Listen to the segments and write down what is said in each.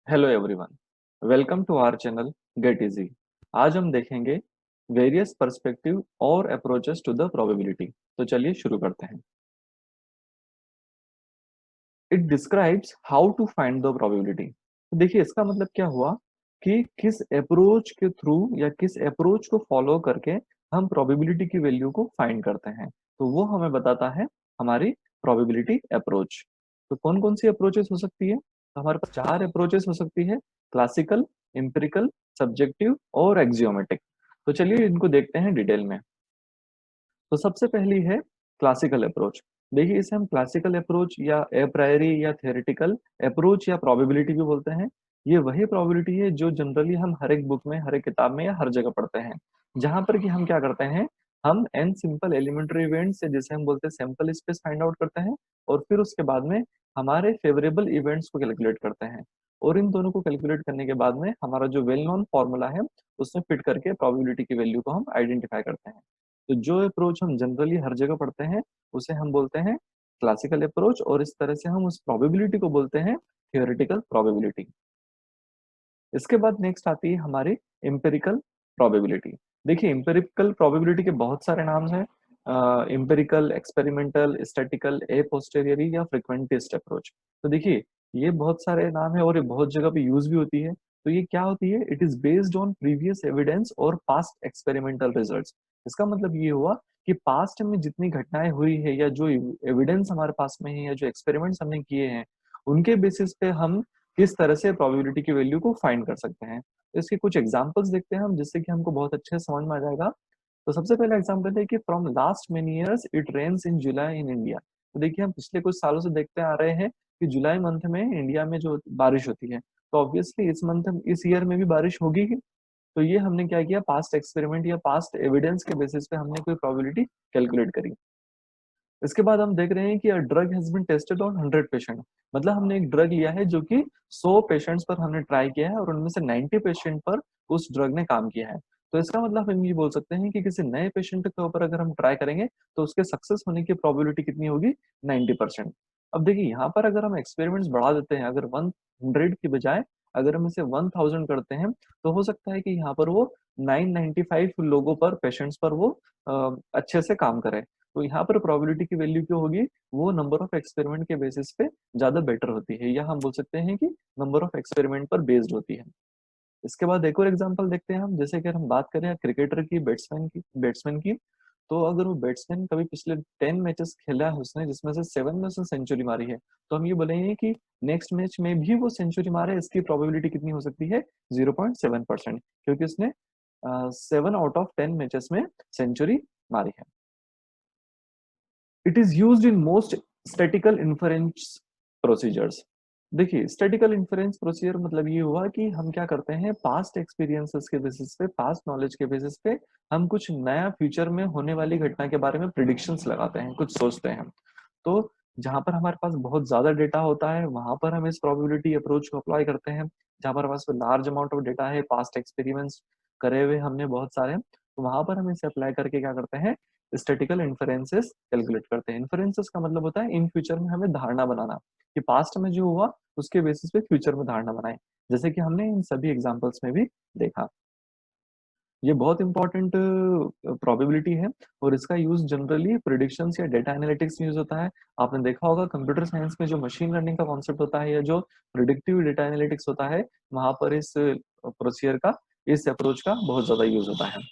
Hello everyone, welcome to our channel get easy. आज हम देखेंगे वेरियस पर्सपेक्टिव और अप्रोचेस टू द प्रोबेबिलिटी। तो चलिए शुरू करते हैं। It describes how to find the probability. तो देखिए इसका मतलब क्या हुआ कि किस अप्रोच के थ्रू या किस अप्रोच को फॉलो करके हम प्रोबेबिलिटी की वैल्यू को फाइंड करते हैं, तो वो हमें बताता है हमारी प्रोबेबिलिटी अप्रोच। तो कौन कौन सी अप्रोचेस हो सकती है? तो हमारे पास चार अप्रोचेस हो सकती है: क्लासिकल, एम्पिरिकल, सब्जेक्टिव और एक्सियोमेटिक। तो चलिए इनको देखते हैं डिटेल में। तो सबसे पहली है क्लासिकल अप्रोच। देखिए इसे हम क्लासिकल अप्रोच या ए प्रायरी या थ्योरेटिकल अप्रोच या प्रोबेबिलिटी भी बोलते हैं। ये वही प्रोबेबिलिटी है जो जनरली हम हर एक बुक में, हर एक किताब में या हर जगह पढ़ते हैं, जहां पर कि हम क्या करते हैं, हम एन सिंपल एलिमेंट्री इवेंट्स से, जिसे हम बोलते हैं सैंपल स्पेस, फाइंड आउट करते हैं और फिर उसके बाद में हमारे फेवरेबल इवेंट्स को कैलकुलेट करते हैं। और इन दोनों को कैलकुलेट करने के बाद में हमारा जो वेल नोन फॉर्मूला है उसमें फिट करके प्रोबेबिलिटी की वैल्यू को हम आइडेंटिफाई करते हैं। तो जो अप्रोच हम जनरली हर जगह पढ़ते हैं उसे हम बोलते हैं क्लासिकल अप्रोच, और इस तरह से हम उस प्रोबेबिलिटी को बोलते हैं थियोरेटिकल प्रोबेबिलिटी। इसके बाद नेक्स्ट आती है हमारी एम्पिरिकल प्रोबेबिलिटी। देखिए एम्पिरिकल प्रोबेबिलिटी के बहुत सारे नाम हैं: एम्पिरिकल, एक्सपेरिमेंटल, स्टैटिकल, ए पोस्टेरियरी या फ्रीक्वेंटिस्ट अप्रोच। तो देखिए ये बहुत सारे नाम है और ये बहुत जगह पे यूज भी होती है। तो ये क्या होती है? It is based on previous evidence और पास्ट एक्सपेरिमेंटल रिजल्ट्स। इसका मतलब ये हुआ कि पास्ट में जितनी घटनाएं हुई है या जो एविडेंस हमारे पास में है या जो एक्सपेरिमेंट्स हमने किए हैं, उनके बेसिस पे हम किस तरह से प्रोबेबिलिटी की वैल्यू को फाइंड कर सकते हैं। तो इसके कुछ एग्जांपल्स देखते हैं हम, जिससे कि हमको बहुत अच्छे से समझ में आ जाएगा। तो सबसे पहला एग्जांपल है कि from last many years it rains in July in India. तो देखिए हम पिछले कुछ सालों से देखते आ रहे हैं कि जुलाई मंथ में इंडिया में जो बारिश होती है, तो ऑब्वियसली इस मंथ, इस ईयर में भी बारिश होगी ही। तो ये हमने क्या किया, पास्ट एक्सपेरिमेंट या पास्ट एविडेंस के बेसिस पे हमने कोई प्रोबेबिलिटी कैलकुलेट करी। इसके बाद हम देख रहे हैं कि drug has been tested on 100 patient. मतलब हमने एक ड्रग लिया है जो कि 100 पेशेंट्स पर हमने ट्राई किया है और उनमें से 90 पेशेंट पर उस ड्रग ने काम किया है। तो इसका मतलब हम ये बोल सकते हैं कि किसी नए पेशेंट के ऊपर अगर हम ट्राई करेंगे तो उसके सक्सेस होने की प्रोबेबिलिटी कितनी होगी? 90%। अब देखिए यहाँ पर अगर हम एक्सपेरिमेंट्स बढ़ा देते हैं, अगर 100 की बजाय अगर हम इसे 1000 करते हैं, तो हो सकता है कि यहाँ पर वो 995 लोगों पर, पेशेंट्स पर वो अच्छे से काम करे। तो यहाँ पर प्रोबेबिलिटी की वैल्यू क्यों होगी? वो नंबर ऑफ एक्सपेरिमेंट के बेसिस पे ज्यादा बेटर होती है, या हम बोल सकते हैं कि नंबर ऑफ एक्सपेरिमेंट पर बेस्ड होती है। इसके बाद एक और एग्जांपल देखते हैं हम, जैसे कि अगर हम बात करें क्रिकेटर की, बैट्समैन की, तो अगर वो बैट्समैन कभी पिछले 10 मैचेस खेला है उसने, जिसमें से 7 में उसने सेंचुरी मारी है, तो हम ये बोलेंगे कि नेक्स्ट मैच में भी वो सेंचुरी मारे, इसकी प्रोबेबिलिटी कितनी हो सकती है? 0.7%, क्योंकि उसने 7 आउट ऑफ 10 मैचेस में सेंचुरी मारी है। It is used in most statistical inference procedures. देखिए स्टैटिकल इन्फरेंस प्रोसीजर मतलब ये हुआ कि हम क्या करते हैं, पास्ट एक्सपीरियंसेस के बेसिस पे, पास्ट नॉलेज के बेसिस पे हम कुछ नया फ्यूचर में होने वाली घटना के बारे में प्रिडिक्शंस लगाते हैं, कुछ सोचते हैं। तो जहां पर हमारे पास बहुत ज्यादा डेटा होता है वहां पर हम इस प्रोबेबिलिटी अप्रोच को अप्लाई करते हैं। जहां पर हमारे पास लार्ज अमाउंट ऑफ डेटा है, पास्ट एक्सपेरिमेंट्स करे हुए हमने बहुत सारे, तो वहां पर हम इसे अप्लाई करके क्या करते हैं, स्टैटिकल इन्फरेंसेस कैलकुलेट करते हैं। इन्फरेंसेस का मतलब होता है इन फ्यूचर में हमें धारणा बनाना, कि पास्ट में जो हुआ उसके बेसिस पे फ्यूचर में धारणा बनाए, जैसे कि हमने इन सभी एग्जांपल्स में भी देखा। ये बहुत इंपॉर्टेंट प्रोबेबिलिटी है और इसका यूज जनरली प्रिडिक्शंस या डेटा एनालिटिक्स में यूज होता है। आपने देखा होगा कंप्यूटर साइंस में जो मशीन लर्निंग का कॉन्सेप्ट होता है या जो प्रिडिक्टिव डेटा एनालिटिक्स होता है, वहां पर इस प्रोसीजर का, इस अप्रोच का बहुत ज्यादा यूज होता है।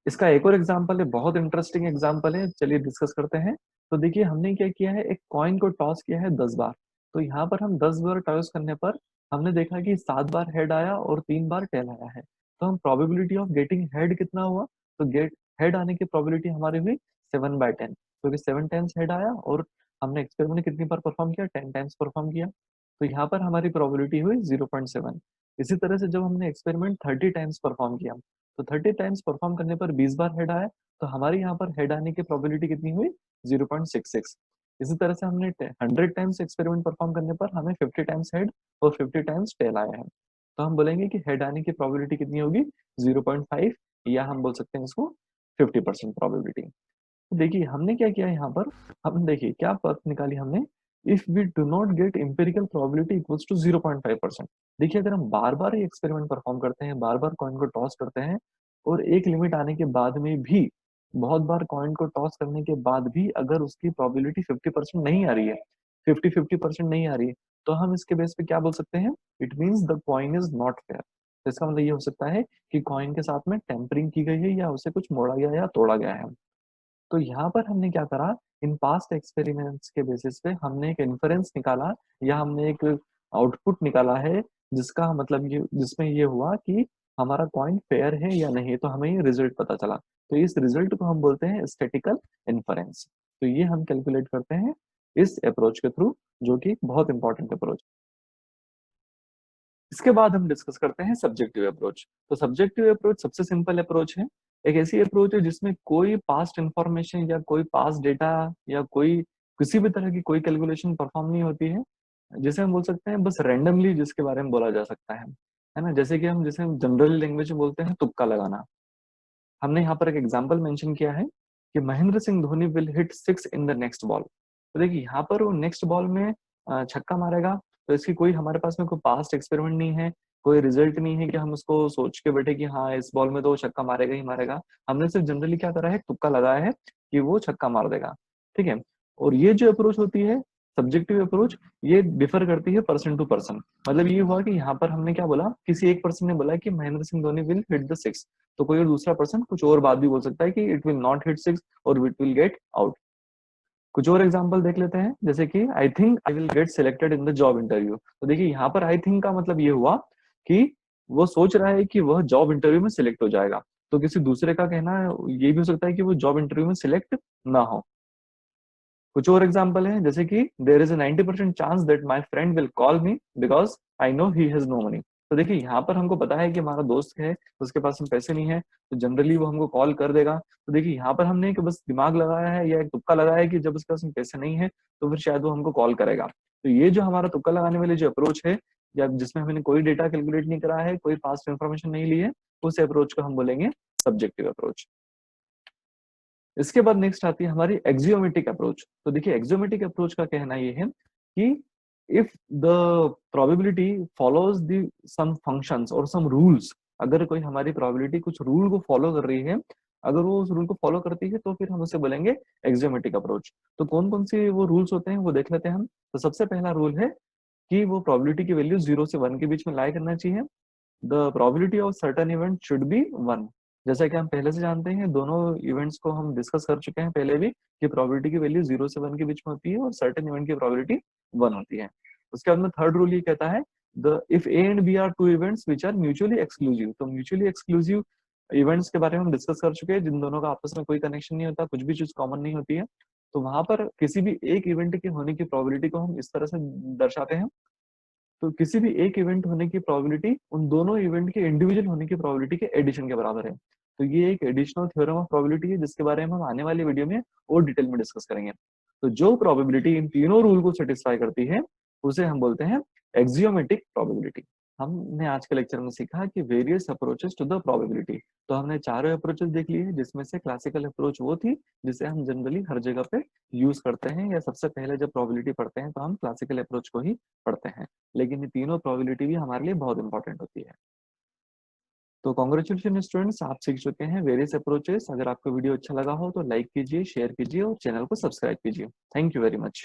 इसका एक और एग्जाम्पल है, बहुत इंटरेस्टिंग एग्जाम्पल है, चलिए डिस्कस करते हैं। तो देखिए हमने क्या किया है, एक कॉइन को टॉस किया है 10 बार। तो यहाँ पर हम 10 बार टॉस करने पर हमने देखा कि 7 बार हेड आया और 3 बार टेल आया है। तो हम प्रोबेबिलिटी ऑफ गेटिंग हेड कितना हुआ? तो गेट हेड आने की प्रोबेबिलिटी हमारी हुई 7/10, क्योंकि 7 टाइम्स हेड आया और हमने एक्सपेरिमेंट कितनी बार परफॉर्म किया? 10 टाइम्स परफॉर्म किया। तो यहाँ पर हमारी प्रोबेबिलिटी हुई 0.7। इसी तरह से जब हमने एक्सपेरिमेंट 30 टाइम्स परफॉर्म किया, तो 30 टाइम्स परफॉर्म करने पर 20 बार हेड आया, तो हमारी यहाँ पर हेड आने की प्रोबेबिलिटी कितनी हुई? 0.66। इसी तरह से हमने 100 टाइम्स एक्सपेरिमेंट परफॉर्म करने पर हमें 50 टाइम्स हेड और 50 टाइम्स टेल आया है। तो हम बोलेंगे कि हेड आने की प्रोबेबिलिटी कितनी होगी? 0.5, या हम बोल सकते हैं इसको 50% प्रोबेबिलिटी। तो देखिए हमने क्या किया यहाँ पर, हम देखिए क्या पथ निकाली हमने, if we do not get empirical probability equals to 0.5%। देखिए अगर हम बार बार ये एक्सपेरिमेंट परफॉर्म करते हैं, बार बार कॉइन को टॉस करते हैं, और एक लिमिट आने के बाद में भी बहुत बार कॉइन को टॉस करने के बाद भी अगर उसकी प्रोबेबिलिटी 50% नहीं आ रही है, 50-50% नहीं आ रही है, तो हम इसके बेस पे क्या बोल सकते हैं, it means the coin is not fair. तो इसका मतलब ये हो सकता है कि कॉइन के साथ में टेम्परिंग की गई है या उसे कुछ मोड़ा गया या तोड़ा गया है। तो यहाँ पर हमने क्या करा, इन पास्ट एक्सपेरिमेंट्स के बेसिस पे हमने एक इन्फरेंस निकाला या हमने एक आउटपुट निकाला है, जिसका मतलब ये, जिसमें ये हुआ कि हमारा कॉइन फेयर है या नहीं, तो हमें ये रिजल्ट पता चला। तो इस रिजल्ट को हम बोलते हैं स्टैटिकल इन्फरेंस। तो ये हम कैलकुलेट करते हैं इस अप्रोच के थ्रू, जो कि बहुत इंपॉर्टेंट अप्रोच। इसके बाद हम डिस्कस करते हैं सब्जेक्टिव अप्रोच। तो सब्जेक्टिव अप्रोच सबसे सिंपल अप्रोच है, एक ऐसी अप्रोच है जिसमें कोई पास्ट इंफॉर्मेशन या कोई पास्ट डेटा या कोई किसी भी तरह की कोई कैलकुलेशन परफॉर्म नहीं होती है, जिसे हम बोल सकते हैं बस रैंडमली जिसके बारे में बोला जा सकता है ना। जैसे कि हम जैसे जनरल लैंग्वेज में बोलते हैं तुक्का लगाना। हमने यहाँ पर एक एग्जाम्पल मेंशन किया है कि Mahendra Singh Dhoni will hit 6 in the next ball. तो देखिए यहाँ पर वो नेक्स्ट बॉल में छक्का मारेगा, तो इसकी कोई हमारे पास में कोई पास्ट एक्सपेरिमेंट नहीं है, कोई रिजल्ट नहीं है कि हम उसको सोच के बैठे कि हाँ इस बॉल में तो वो छक्का मारेगा ही मारेगा। हमने सिर्फ जनरली क्या करा है, तुक्का लगाया है कि वो छक्का मार देगा, ठीक है। और ये जो अप्रोच होती है सब्जेक्टिव अप्रोच, ये डिफर करती है पर्सन टू पर्सन। मतलब ये हुआ कि यहाँ पर हमने क्या बोला, किसी एक पर्सन ने बोला कि Mahendra Singh Dhoni will hit the 6, तो कोई और दूसरा पर्सन कुछ और बात भी बोल सकता है कि इट विल नॉट हिट 6 और इट विल गेट आउट। कुछ और एग्जांपल देख लेते हैं, जैसे कि I think I will get selected in the job interview. तो देखिए यहाँ पर आई थिंक का मतलब ये हुआ कि वो सोच रहा है कि वह जॉब इंटरव्यू में सिलेक्ट हो जाएगा। तो किसी दूसरे का कहना ये भी हो सकता है कि वो जॉब इंटरव्यू में सिलेक्ट ना हो। कुछ और एग्जांपल है, जैसे कि there is a 90% chance that my friend will call me because I know he has no money. तो देखिए यहाँ पर हमको पता है कि हमारा दोस्त है, उसके पास में पैसे नहीं है, तो जनरली वो हमको कॉल कर देगा। तो देखिए यहाँ पर हमने एक बस दिमाग लगाया है या एक तुक्का लगाया है कि जब उसके पास में पैसे नहीं है तो फिर शायद वो हमको कॉल करेगा। तो ये जो हमारा तुक्का लगाने वाली जो अप्रोच है, या जिसमें हमने कोई डेटा कैलकुलेट नहीं करा है, कोई पास्ट इन्फॉर्मेशन नहीं ली है, उस अप्रोच को हम बोलेंगे सब्जेक्टिव अप्रोच। इसके बाद नेक्स्ट आती है हमारी एक्सियोमेटिक अप्रोच। तो देखिए एक्सियोमेटिक अप्रोच का कहना ये है कि if the probability follows the some functions और सम रूल्स, अगर कोई हमारी प्रोबेबिलिटी कुछ रूल को फॉलो कर रही है, अगर वो उस रूल को फॉलो करती है, तो फिर हम उसे बोलेंगे एक्सियोमेटिक अप्रोच। तो कौन कौन से वो रूल्स होते हैं वो देख लेते हैं हम। तो सबसे पहला रूल है कि वो प्रोबेबिलिटी की वैल्यू 0 से 1 के बीच में लाई करना चाहिए। The probability of certain event should be 1। जैसा कि हम पहले से जानते हैं, दोनों इवेंट्स को हम डिस्कस कर चुके हैं पहले भी, कि प्रोबेबिलिटी की वैल्यू 0 से 1 के बीच में होती है और सर्टेन इवेंट की प्रोबेबिलिटी 1 होती है। उसके बाद में थर्ड रूल ये कहता है, the if A and B are two events which are mutually exclusive. तो म्यूचुअली एक्सक्लूसिव इवेंट्स के बारे में हम डिस्कस कर चुके हैं, जिन दोनों का आपस में कोई कनेक्शन नहीं होता, कुछ भी चीज कॉमन नहीं होती है। तो वहां पर किसी भी एक इवेंट के होने की प्रोबेबिलिटी को हम इस तरह से दर्शाते हैं। तो किसी भी एक इवेंट होने की प्रोबेबिलिटी उन दोनों इवेंट के इंडिविजुअल होने की प्रोबेबिलिटी के एडिशन के बराबर है। तो ये एक एडिशनल थ्योरम ऑफ प्रोबेबिलिटी है, जिसके बारे में हम आने वाली वीडियो में और डिटेल में डिस्कस करेंगे। तो जो प्रोबेबिलिटी इन तीनों रूल को सेटिस्फाई करती है, उसे हम बोलते हैं एक्सियोमेटिक प्रोबेबिलिटी। हमने आज के लेक्चर में सीखा कि various approaches to the probability. तो हमने चारों अप्रोचेस देख लिए, जिसमें से क्लासिकल अप्रोच वो थी जिसे हम जनरली हर जगह पे यूज करते हैं, या सबसे पहले जब प्रोबेबिलिटी पढ़ते हैं तो हम क्लासिकल अप्रोच को ही पढ़ते हैं। लेकिन ये तीनों प्रोबेबिलिटी भी हमारे लिए बहुत इंपॉर्टेंट होती है। तो कॉन्ग्रेचुलेशन स्टूडेंट्स, आप सीख चुके हैं वेरियस अप्रोचेस। अगर आपको वीडियो अच्छा लगा हो तो लाइक कीजिए, शेयर कीजिए और चैनल को सब्सक्राइब कीजिए। Thank you very much.